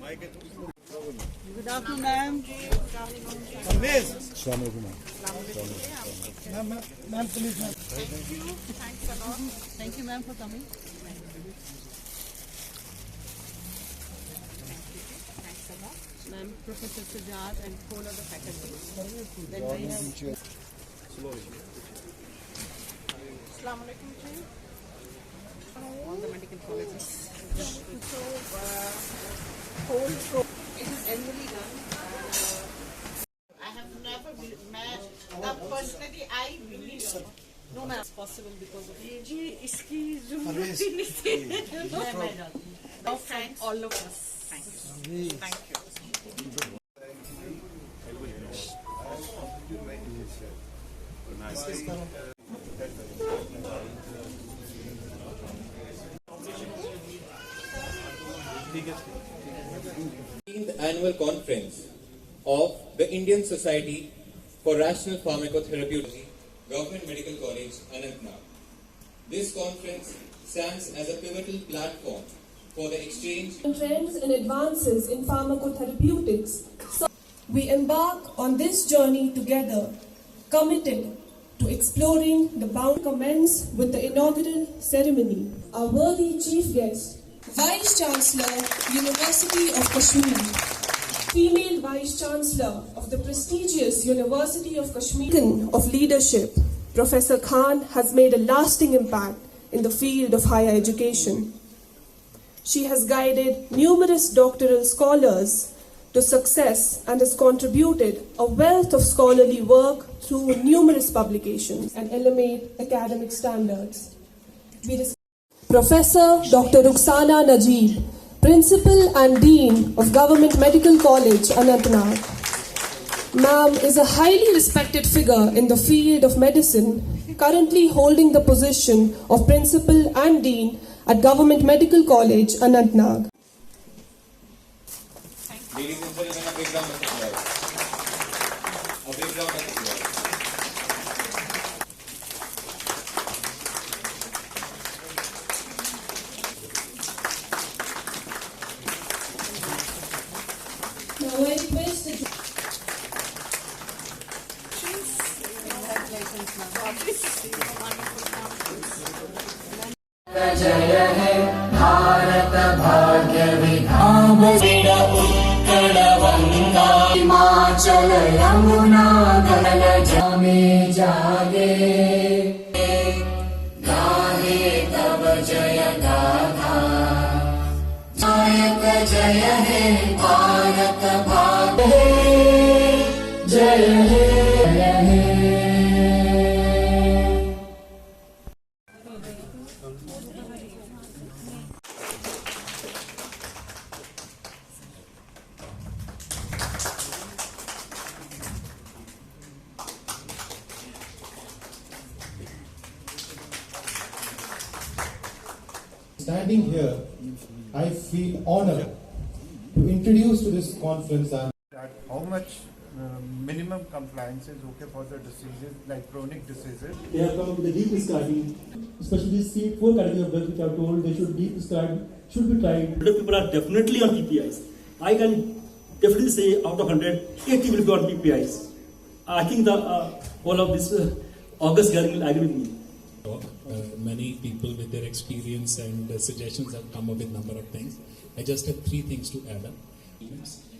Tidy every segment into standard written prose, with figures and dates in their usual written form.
Good afternoon, ma'am. Ma'am, please, ma'am. Thank you. Thanks a lot. Thank you, ma'am, for coming. Thanks a lot. Ma'am, Professor Sajjad and four other faculty. Then we have Assalamu alaikum ji. all the medical colleges. So, whole it is annually done. I have never met. Personally, I believe. No, ma'am, it's possible because of you. जी इसकी ज़रूरत ही नहीं थी. No, thanks. All of us. Thank you. Annual conference of the Indian Society for Rational Pharmacotherapy, Government Medical College, Anantnag. This conference stands as a pivotal platform for the exchange trends and advances in pharmacotherapeutics. So we embark on this journey together, committed to exploring the bound. Commence with the inaugural ceremony. Our worthy chief guest, Vice Chancellor, University of Kashmir, female Vice Chancellor of the prestigious University of Kashmir. Beacon of leadership, Professor Khan has made a lasting impact in the field of higher education. She has guided numerous doctoral scholars to success and has contributed a wealth of scholarly work through numerous publications and elevate academic standards. Professor Dr. Rukhsana Najib, Principal and Dean of Government Medical College, Anantnag. Ma'am is a highly respected figure in the field of medicine, currently holding the position of Principal and Dean at Government Medical College, Anantnag. Ladies and gentlemen, a big round of applause. A big round of applause. Now I request the Congratulations, ma'am. जय हे भारत भाग्य विधान उत्कल गंगा हिमाचल यमुना गल जामे जागे गाहे तब जय गाथा नायक जय हे भारत भाग्य जय हे जय हे. Standing here, I feel honored to introduce to this conference and that how much minimum compliance is okay for the diseases like chronic diseases. They have come with a deep prescribing, especially these four categories of drugs which I have told they should be prescribed, should be tried. People are definitely on PPIs. I can definitely say out of 100, 80 will be on PPIs. I think the all of this August hearing will agree with me. Many people with their experience and suggestions have come up with number of things. I just have three things to add up.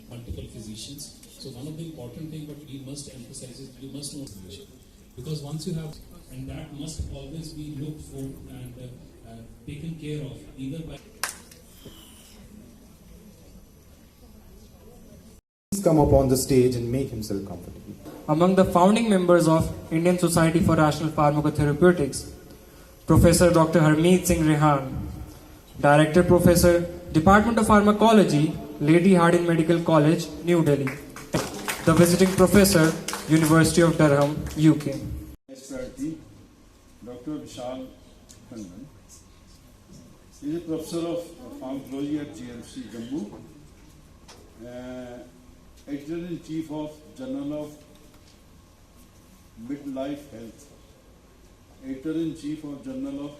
Multiple physicians. So one of the important things what we must emphasize is you must know physician. Because once you have, and that must always be looked for and taken care of either by. please come up on the stage and make himself comfortable. Among the founding members of Indian Society for Rational Pharmacotherapeutics, Professor Dr. Harmeet Singh Rehan, Director Professor, Department of Pharmacology, Lady Hardinge Medical College, New Delhi. The Visiting Professor, University of Durham, UK. Dr. Vishal Khandan is a professor of pharmacology at GMC Jammu, editor-in-chief of Journal of Midlife Health, editor-in-chief of Journal of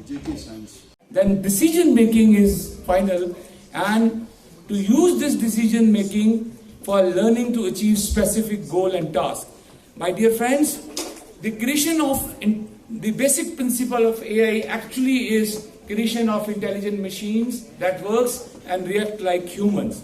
JK Science. Then decision making is final, and to use this decision making for learning to achieve specific goal and task. My dear friends, the creation of the basic principle of AI actually is creation of intelligent machines that works and react like humans.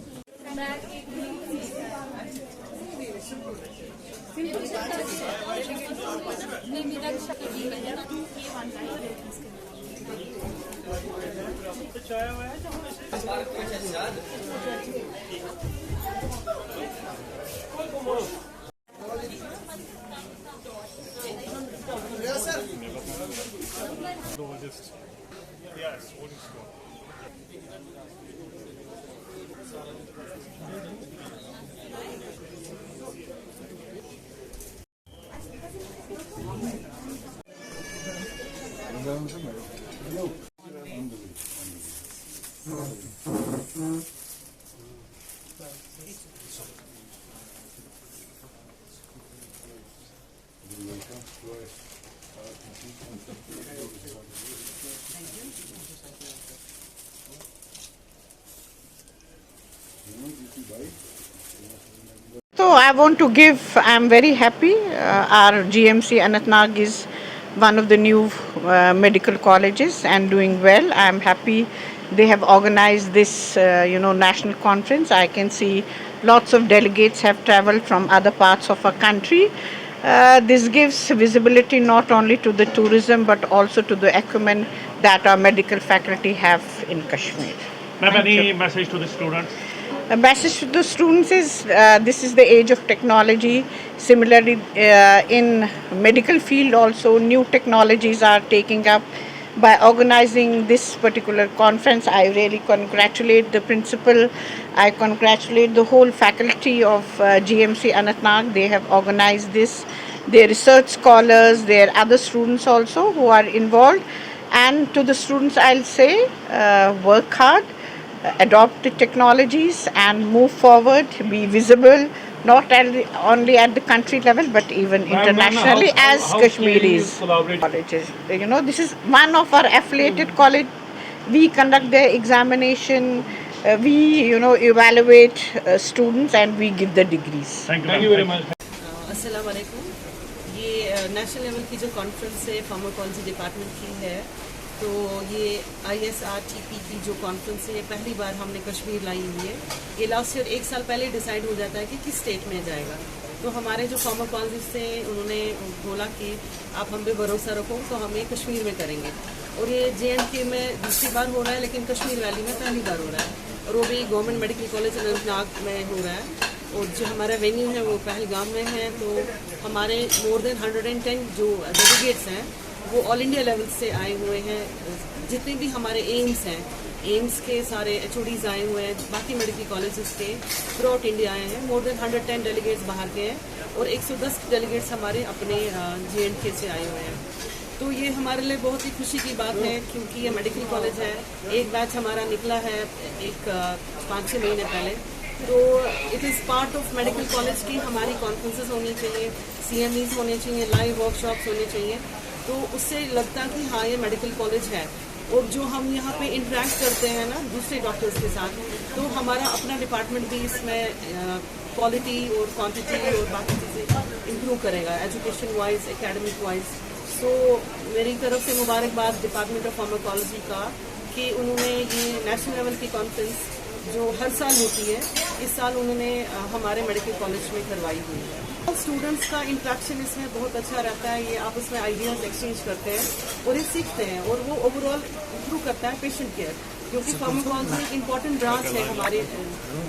So I want to give, I'm very happy, our GMC Anantnag is one of the new medical colleges and doing well. I'm happy they have organized this, national conference. I can see lots of delegates have traveled from other parts of our country. This gives visibility not only to the tourism but also to the acumen that our medical faculty have in Kashmir. Ma'am, any message to the students? A message to the students is this is the age of technology. Similarly, in medical field also new technologies are taking up. By organizing this particular conference, I really congratulate the principal. I congratulate the whole faculty of GMC Anantnag. They have organized this. Their research scholars, their other students also who are involved. And to the students, I'll say, work hard, adopt the technologies and move forward, be visible, not only at the country level but even internationally as Kashmiris colleges. This is one of our affiliated college. We conduct their examination, we evaluate students and we give the degrees. Thank you very much. अस्सलाम वालेकुम। ये national level की जो conference है pharmacology department की है, तो ये ISRTP की जो कॉन्फ्रेंस है ये पहली बार हमने कश्मीर लाई हुई है। ये लास्ट ईयर 1 साल पहले डिसाइड हो जाता है कि किस स्टेट में जाएगा। तो हमारे जो फार्माकोलॉजिस्ट थे उन्होंने बोला कि आप हम पे भरोसा रखो, तो हम ये कश्मीर में करेंगे। और ये JNK में दूसरी बार हो रहा है, लेकिन कश्मीर वैली में पहली बार हो रहा है, और वो भी गवर्नमेंट मेडिकल कॉलेज अनंतनाग में हो रहा है। और जो हमारा वेन्यू है वो पहलगाम में है। तो हमारे मोर देन 110 जो डेलीगेट्स हैं वो ऑल इंडिया लेवल से आए हुए हैं। जितने भी हमारे एम्स हैं, एम्स के सारे HODs आए हुए हैं, बाकी मेडिकल कॉलेजेस के थ्रू आउट इंडिया आए हैं। मोर देन 110 डेलीगेट्स बाहर के हैं और 110 डेलीगेट्स हमारे अपने JNK से आए हुए हैं। तो ये हमारे लिए बहुत ही खुशी की बात है, क्योंकि ये मेडिकल कॉलेज है। एक बैच हमारा निकला है एक 5-6 महीने पहले। तो it is part of medical college की हमारी कॉन्फ्रेंसेस होनी चाहिए, CMEs होने चाहिए, लाइव वर्कशॉप्स होने चाहिए। तो उससे लगता है कि हाँ ये मेडिकल कॉलेज है। और जो हम यहाँ पे इंटरेक्ट करते हैं ना दूसरे डॉक्टर्स के साथ, तो हमारा अपना डिपार्टमेंट भी इसमें क्वालिटी और क्वांटिटी और बाकी चीज़ें इम्प्रूव करेगा, एजुकेशन वाइज, एकेडमिक वाइज। सो मेरी तरफ से मुबारकबाद डिपार्टमेंट ऑफ फार्माकोलॉजी का कि उन्होंने ये नेशनल लेवल की कॉन्फ्रेंस जो हर साल होती है, इस साल उन्होंने हमारे मेडिकल कॉलेज में करवाई हुई है। स्टूडेंट्स का इंटरेक्शन इसमें बहुत अच्छा रहता है। ये आपस में आइडियाज़ एक्सचेंज करते हैं और ये सीखते हैं, और वो ओवरऑल इम्प्रूव करता है पेशेंट केयर, क्योंकि फार्माकोलॉजी एक इम्पॉर्टेंट ब्रांच है हमारे।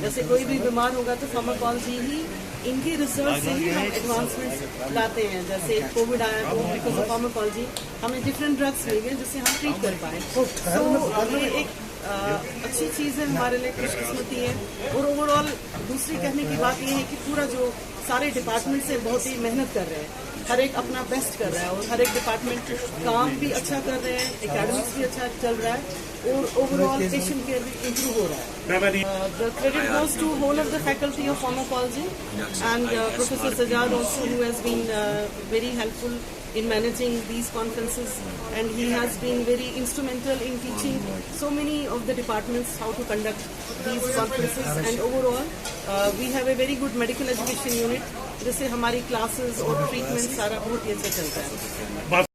जैसे कोई भी बीमार होगा तो फार्माकोलॉजी ही, इनकी रिसर्च से ही हम एडवांसमेंट्स लाते हैं। जैसे कोविड आया तो बिकॉज ऑफ फार्माकोलॉजी हमें डिफरेंट ड्रग्स मिल गए जिससे हम ट्रीट कर पाए। तो ये एक अच्छी चीज़ है, हमारे लिए खुशकिस्मती है। और ओवरऑल दूसरी कहने की बात ये है कि पूरा जो सारे डिपार्टमेंट से बहुत ही मेहनत कर रहे हैं, हर एक अपना बेस्ट कर रहा है, और हर एक डिपार्टमेंट काम भी अच्छा कर रहे हैं, एकेडमिक्स भी अच्छा चल रहा है, और ओवरऑल पेशेंट केयर भी इम्प्रूव हो रहा है। The credit goes to whole of the faculty of pharmacology and Professor Sajjad also, who has been very helpful in managing these conferences, and he has been very instrumental in teaching so many of the departments how to conduct these conferences. And overall we have a very good medical education unit, जिससे हमारी classes और treatment सारा बहुत ही अच्छा चलता है.